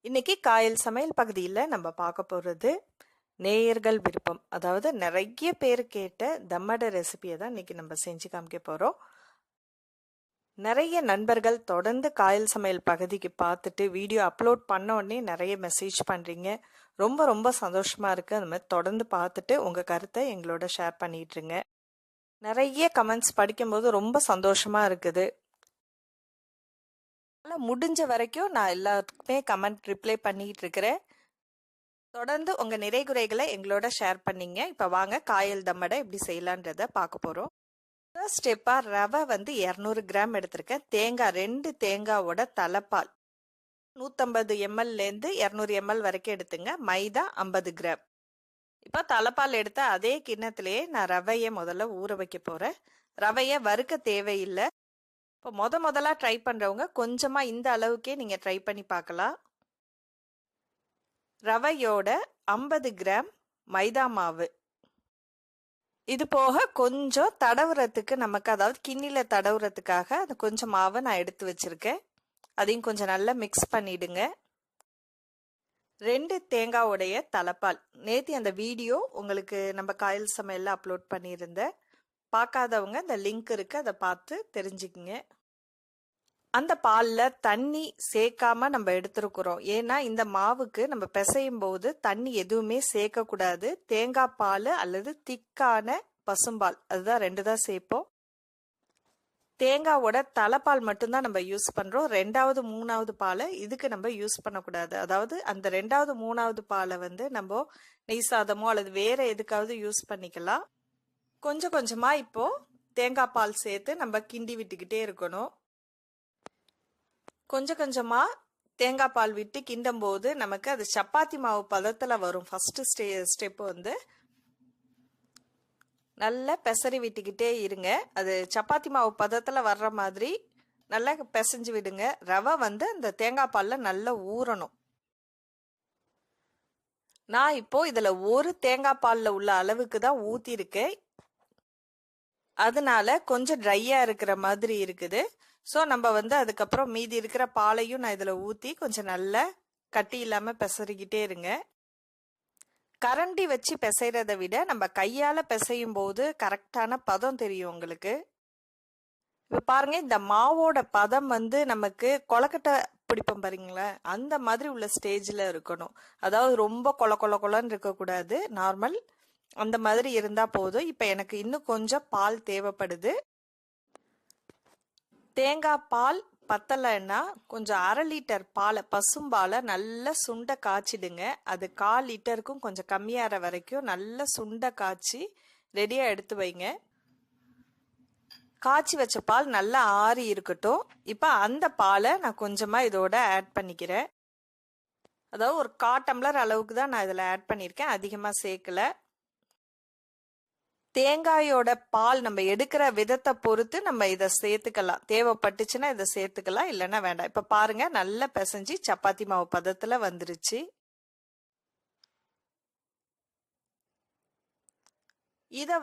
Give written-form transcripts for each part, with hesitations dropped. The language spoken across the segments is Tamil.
இன்னைக்கு காயல் சமையல் பகுதியில் நம்ம பார்க்க போகிறது நேயர்கள் விருப்பம். அதாவது நிறைய பேர் கேட்ட தம்மட ரெசிபியை தான் இன்னைக்கு நம்ம செஞ்சு காமிக்க போகிறோம். நிறைய நண்பர்கள் தொடர்ந்து காயல் சமையல் பகுதிக்கு பார்த்துட்டு வீடியோ அப்லோட் பண்ண உடனே நிறைய மெசேஜ் பண்ணுறீங்க. ரொம்ப ரொம்ப சந்தோஷமாக இருக்குது. அந்த மாதிரி தொடர்ந்து பார்த்துட்டு உங்கள் கருத்தை எங்களோட ஷேர் பண்ணிட்டுருங்க. நிறைய கமெண்ட்ஸ் படிக்கும்போது ரொம்ப சந்தோஷமாக இருக்குது. முடிஞ்ச வரைக்கும் நான் எல்லாத்துக்குமே கமெண்ட் ரிப்ளை பண்ணிட்டு இருக்கிறேன். தொடர்ந்து உங்க நிறை குறைகளை எங்களோட ஷேர் பண்ணீங்க. இப்ப வாங்க காயல் தம்மடை எப்படி செய்யலான்றத பார்க்க போறோம். ஃபர்ஸ்ட் ஸ்டெப்பா ரவை 200 கிராம் எடுத்திருக்கேன். தேங்காய் 2 தேங்காவோட தலைப்பால் 150 ml 200 ml வரைக்கும் எடுத்துங்க. மைதா 50 கிராம். இப்போ தலைப்பால் எடுத்த அதே கிண்ணத்திலேயே நான் ரவையை முதல்ல ஊற வைக்க போறேன். ரவையை வறுக்க தேவையில்லை. இப்போ முதலா ட்ரை பண்ணுறவங்க கொஞ்சமாக இந்த அளவுக்கே நீங்கள் ட்ரை பண்ணி பார்க்கலாம். ரவையோட 50 கிராம் மைதா மாவு, இது போக கொஞ்சம் தடவுறதுக்கு நமக்கு, அதாவது கிண்ணியில் தடவுறதுக்காக அது கொஞ்சம் மாவை நான் எடுத்து வச்சுருக்கேன். அதையும் கொஞ்சம் நல்லா மிக்ஸ் பண்ணிடுங்க. 2 தேங்காவுடைய தலைப்பால், நேற்று அந்த வீடியோ உங்களுக்கு நம்ம காயல் சமையலில் அப்லோட் பண்ணியிருந்தேன். பார்க்காதவங்க இந்த லிங்க் இருக்குது, அதை பார்த்து தெரிஞ்சுக்குங்க. அந்த பாலில் தண்ணி சேர்க்காம நம்ம எடுத்துருக்குறோம். ஏன்னா இந்த மாவுக்கு நம்ம பிசையும் போது தண்ணி எதுவுமே சேர்க்கக்கூடாது. தேங்காய் பால் அல்லது திக்கான பசும்பால், அதுதான் 2 தான் சேர்ப்போம். தேங்காவோட தலைப்பால் மட்டும்தான் நம்ம யூஸ் பண்ணுறோம். 2வது 3வது பாலை இதுக்கு நம்ம யூஸ் பண்ணக்கூடாது. அதாவது அந்த 2வது 3வது பாலை நம்ம நெய் சாதமோ அல்லது வேற எதுக்காவது யூஸ் பண்ணிக்கலாம். கொஞ்சம் கொஞ்சமாக இப்போ தேங்காய் பால் சேர்த்து நம்ம கிண்டி விட்டுக்கிட்டே இருக்கணும். கொஞ்சம் கொஞ்சமாக தேங்காய் பால் விட்டு கிண்டும் போது நமக்கு அது சப்பாத்தி மாவு பதத்தில் வரும். ஃபஸ்ட்டு ஸ்டெப்பு நல்லா பெசரி விட்டுக்கிட்டே இருங்க. அது சப்பாத்தி மாவு பதத்தில் வர்ற மாதிரி நல்லா பிசைஞ்சு விடுங்க. ரவை அந்த தேங்காய் பாலில் நல்லா ஊறணும். நான் இப்போ இதில் ஒரு தேங்காய் பாலில் உள்ள அளவுக்கு தான் ஊற்றிருக்கேன். அதனால கொஞ்சம் ட்ரையாக இருக்கிற மாதிரி இருக்குது. ஸோ நம்ம அதுக்கப்புறம் மீதி இருக்கிற பாலையும் நான் இதில் ஊற்றி கொஞ்சம் நல்லா கட்டி இல்லாமல் பிசறிக்கிட்டே இருங்க. கரண்டி வச்சு பிசைறதை விட நம்ம கையால் பிசையும் போது கரெக்டான பதம் தெரியும் உங்களுக்கு. இப்போ பாருங்க, இந்த மாவோட பதம் நமக்கு கொலக்கட்டை பிடிப்போம் பாருங்களா, அந்த மாதிரி உள்ள ஸ்டேஜில் இருக்கணும். அதாவது ரொம்ப கொலன்னு இருக்கக்கூடாது, நார்மல் அந்த மாதிரி இருந்தால் போதும். இப்போ எனக்கு இன்னும் கொஞ்சம் பால் தேவைப்படுது. தேங்காய் பால் பத்தலைன்னா கொஞ்சம் 1/2 லிட்டர் பாலை, பசும்பாலை நல்லா சுண்டை காய்ச்சிடுங்க. அது 1/4 லிட்டருக்கும் கொஞ்சம் கம்மியாகிற வரைக்கும் நல்லா சுண்டை காய்ச்சி ரெடியாக எடுத்து வைங்க. காய்ச்சி வச்ச பால் நல்லா ஆறி இருக்கட்டும். இப்போ அந்த பாலை நான் கொஞ்சமாக இதோட ஆட் பண்ணிக்கிறேன். அதாவது ஒரு 1/4 டம்ளர் அளவுக்கு தான் நான் இதில் ஆட் பண்ணியிருக்கேன், அதிகமாக சேர்க்கலை. தேங்காயோட பால் நம்ம எடுக்கிற விதத்தை பொறுத்து நம்ம இதை சேர்த்துக்கலாம். தேவைப்பட்டுச்சுன்னா இதை சேர்த்துக்கலாம், இல்லைன்னா வேண்டாம். இப்போ பாருங்க, நல்லா பிசைஞ்சு சப்பாத்தி மாவு பதத்தில் வந்துருச்சு. இதை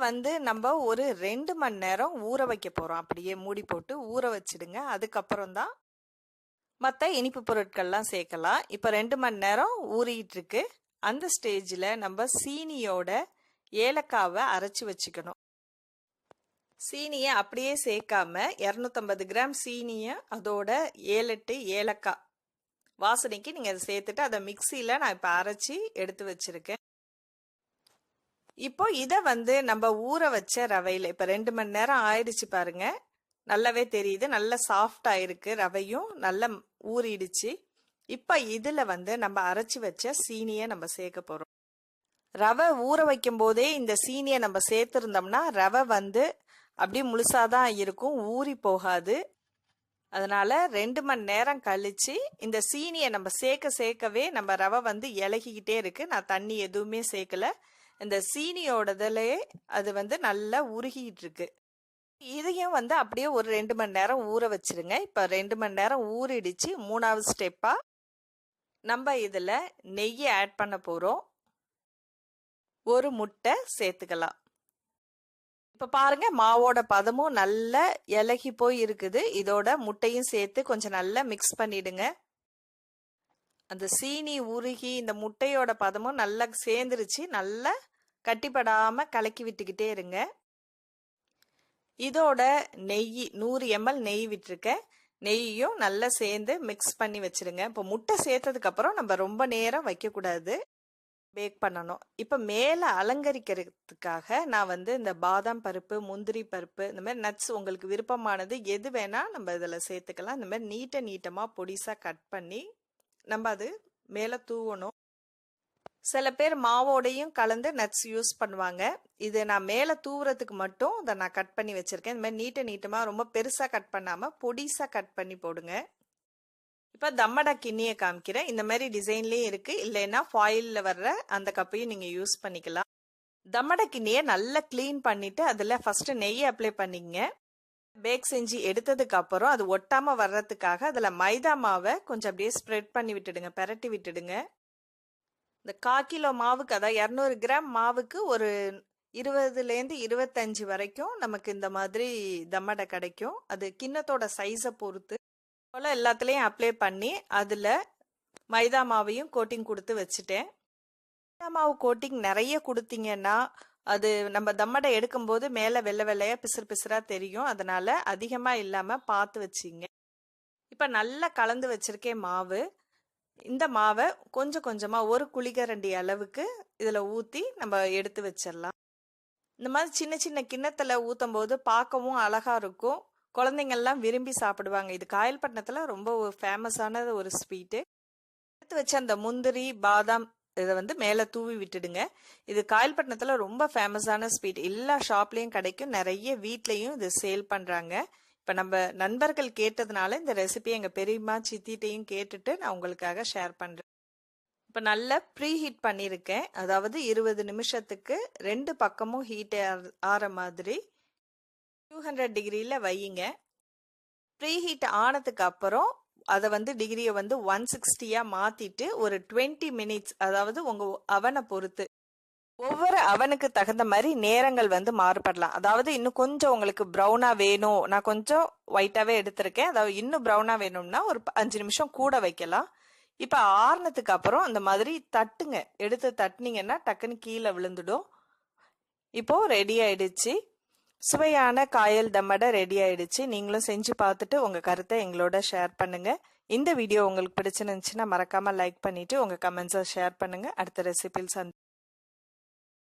நம்ம ஒரு 2 மணி நேரம் ஊற வைக்க போகிறோம். அப்படியே மூடி போட்டு ஊற வச்சிடுங்க. அதுக்கப்புறம் தான் மற்ற இனிப்பு பொருட்கள்லாம் சேர்க்கலாம். இப்போ 2 மணி நேரம் ஊறிட்டு இருக்கு. அந்த ஸ்டேஜில் நம்ம சீனியோட ஏலக்காவை அரைச்சி வச்சுக்கணும். சீனியை அப்படியே சேர்க்காம 250 கிராம் சீனியை அதோட 7-8 ஏலக்காய் வாசனைக்கு நீங்கள் அதை சேர்த்துட்டு அதை மிக்சியில் நான் இப்போ அரைச்சி எடுத்து வச்சுருக்கேன். இப்போ இதை நம்ம ஊற வச்ச ரவையில் இப்போ 2 மணி நேரம் ஆயிடுச்சு பாருங்க, நல்லாவே தெரியுது. நல்லா சாஃப்ட் ஆயிருக்கு, ரவையும் நல்லா ஊறிடுச்சு. இப்போ இதில் நம்ம அரைச்சி வச்ச சீனியை நம்ம சேர்க்க போகிறோம். ரவை ஊற வைக்கும் போதே இந்த சீனியை நம்ம சேர்த்துருந்தோம்னா ரவை அப்படியே முழுசாதான் இருக்கும், ஊறி போகாது. அதனால 2 மணி நேரம் கழிச்சு இந்த சீனியை நம்ம சேர்க்கவே நம்ம ரவை இலகிக்கிட்டே இருக்கு. நான் தண்ணி எதுவுமே சேர்க்கல. இந்த சீனியோடதுலயே அது நல்லா உருகிட்டு இருக்கு. இதையும் அப்படியே ஒரு 2 மணி நேரம் ஊற வச்சிருங்க. இப்போ 2 மணி நேரம் ஊறிடுச்சு. 3வது ஸ்டெப்பா நம்ம இதில் நெய்யை ஆட் பண்ண போகிறோம். ஒரு முட்டை சேர்த்துக்கலாம். இப்போ பாருங்க, மாவோட பதமும் நல்லா இலகி போய் இருக்குது. இதோட முட்டையும் சேர்த்து கொஞ்சம் நல்லா மிக்ஸ் பண்ணிடுங்க. அந்த சீனி உருகி இந்த முட்டையோட பதமும் நல்லா சேர்ந்துருச்சு. நல்லா கட்டிப்படாம கலக்கி விட்டுக்கிட்டே இருங்க. இதோட நெய் 100 ml நெய் விட்டுருக்கேன். நெய்யும் நல்லா சேர்ந்து மிக்ஸ் பண்ணி வச்சிருங்க. இப்போ முட்டை சேர்த்ததுக்கு அப்புறம் நம்ம ரொம்ப நேரம் வைக்கக்கூடாது, பேக் பண்ணணும். இப்போ மேலே அலங்கரிக்கிறதுக்காக நான் வந்து இந்த பாதாம் பருப்பு, முந்திரி பருப்பு, இந்த மாதிரி நட்ஸ் உங்களுக்கு விருப்பமானது எது வேணால் நம்ம இதில் சேர்த்துக்கலாம். இந்த மாதிரி நீட்டமாக பொடிசாக கட் பண்ணி நம்ம அது மேலே தூவணும். சில பேர் மாவோடையும் கலந்து நட்ஸ் யூஸ் பண்ணுவாங்க. இது நான் மேலே தூவுறதுக்கு மட்டும் இதை நான் கட் பண்ணி வச்சுருக்கேன். இந்த மாதிரி நீட்டமாக ரொம்ப பெருசாக கட் பண்ணாமல் பொடிசாக கட் பண்ணி போடுங்க. இப்போ தம்மடா கிண்ணியை காமிக்கிறேன். இந்த மாதிரி டிசைன்லேயும் இருக்குது, இல்லைன்னா ஃபாயிலில் வர்ற அந்த கப்பையும் நீங்கள் யூஸ் பண்ணிக்கலாம். தம்மடா கிண்ணியை நல்லா க்ளீன் பண்ணிவிட்டு அதில் ஃபஸ்ட்டு நெய்யை அப்ளை பண்ணிங்க. பேக் செஞ்சு எடுத்ததுக்கு அப்புறம் அது ஒட்டாமல் வர்றதுக்காக அதில் மைதா மாவை கொஞ்சம் அப்படியே ஸ்ப்ரெட் பண்ணி விட்டுடுங்க, பெரட்டி விட்டுடுங்க. இந்த 1/4 கிலோ மாவுக்கு, அதாவது 200 கிராம் மாவுக்கு ஒரு 20லேருந்து 25 வரைக்கும் நமக்கு இந்த மாதிரி தம்மடை கிடைக்கும். அது கிண்ணத்தோட சைஸை பொறுத்து போல் எல்லாத்துலேயும் அப்ளை பண்ணி அதில் மைதா மாவையும் கோட்டிங் கொடுத்து வச்சுட்டேன். மைதா மாவு கோட்டிங் நிறைய கொடுத்தீங்கன்னா அது நம்ம தம்மடை எடுக்கும்போது மேலே வெள்ளை வெள்ளையாக பிசுறாக தெரியும். அதனால் அதிகமாக இல்லாமல் பார்த்து வச்சிங்க. இப்போ நல்லா கலந்து வச்சுருக்கேன் மாவு. இந்த மாவை கொஞ்சம் கொஞ்சமாக ஒரு குழிக்கரண்டி அளவுக்கு இதில் ஊற்றி நம்ம எடுத்து வச்சிடலாம். இந்த மாதிரி சின்ன சின்ன கிண்ணத்தில் ஊற்றும் போது பார்க்கவும் அழகாக இருக்கும். குழந்தைங்கள்லாம் விரும்பி சாப்பிடுவாங்க. இது காயல்பட்டினத்தில் ரொம்ப ஃபேமஸான ஒரு ஸ்வீட்டு. எடுத்து வச்ச அந்த முந்திரி, பாதாம் இதை வந்து மேலே தூவி விட்டுடுங்க. இது காயல்பட்டினத்தில் ரொம்ப ஃபேமஸான ஸ்வீட். எல்லா ஷாப்லேயும் கிடைக்கும், நிறைய வீட்லேயும் இது சேல் பண்ணுறாங்க. இப்போ நம்ம நண்பர்கள் கேட்டதுனால இந்த ரெசிபி எங்கள் பெரியம்மா சித்திட்டையும் கேட்டுட்டு நான் உங்களுக்காக ஷேர் பண்ணுறேன். இப்போ நல்லா ப்ரீ ஹீட் பண்ணியிருக்கேன். அதாவது 20 நிமிஷத்துக்கு 2 பக்கமும் ஹீட் ஆற மாதிரி 200 டிகிரியில் வையுங்க. ப்ரீ ஹீட் ஆனதுக்கு அப்புறம் அதை வந்து டிகிரியை வந்து 160 மாற்றிட்டு ஒரு 20 மினிட்ஸ், அதாவது உங்கள் அவனை பொறுத்து ஒவ்வொரு அவனுக்கு தகுந்த மாதிரி நேரங்கள் வந்து மாறுபடலாம். அதாவது இன்னும் கொஞ்சம் உங்களுக்கு ப்ரௌனாக வேணும், நான் கொஞ்சம் ஒயிட்டாகவே எடுத்திருக்கேன். அதாவது இன்னும் ப்ரௌனாக வேணும்னா ஒரு 5 நிமிஷம் கூட வைக்கலாம். இப்போ ஆறுனதுக்கு அப்புறம் அந்த மாதிரி தட்டுங்க, எடுத்து தட்டினீங்கன்னா டக்குன்னு கீழே விழுந்துடும். இப்போது ரெடி ஆயிடுச்சு. சுவையான காயல் தம்மடை ரெடி ஆயிடுச்சு. நீங்களும் செஞ்சு பார்த்துட்டு உங்கள் கருத்தை எங்களோட ஷேர் பண்ணுங்கள். இந்த வீடியோ உங்களுக்கு பிடிச்சிருந்துச்சுன்னா மறக்காமல் லைக் பண்ணிவிட்டு உங்கள் கமெண்ட்ஸை ஷேர் பண்ணுங்கள். அடுத்த ரெசிபியில்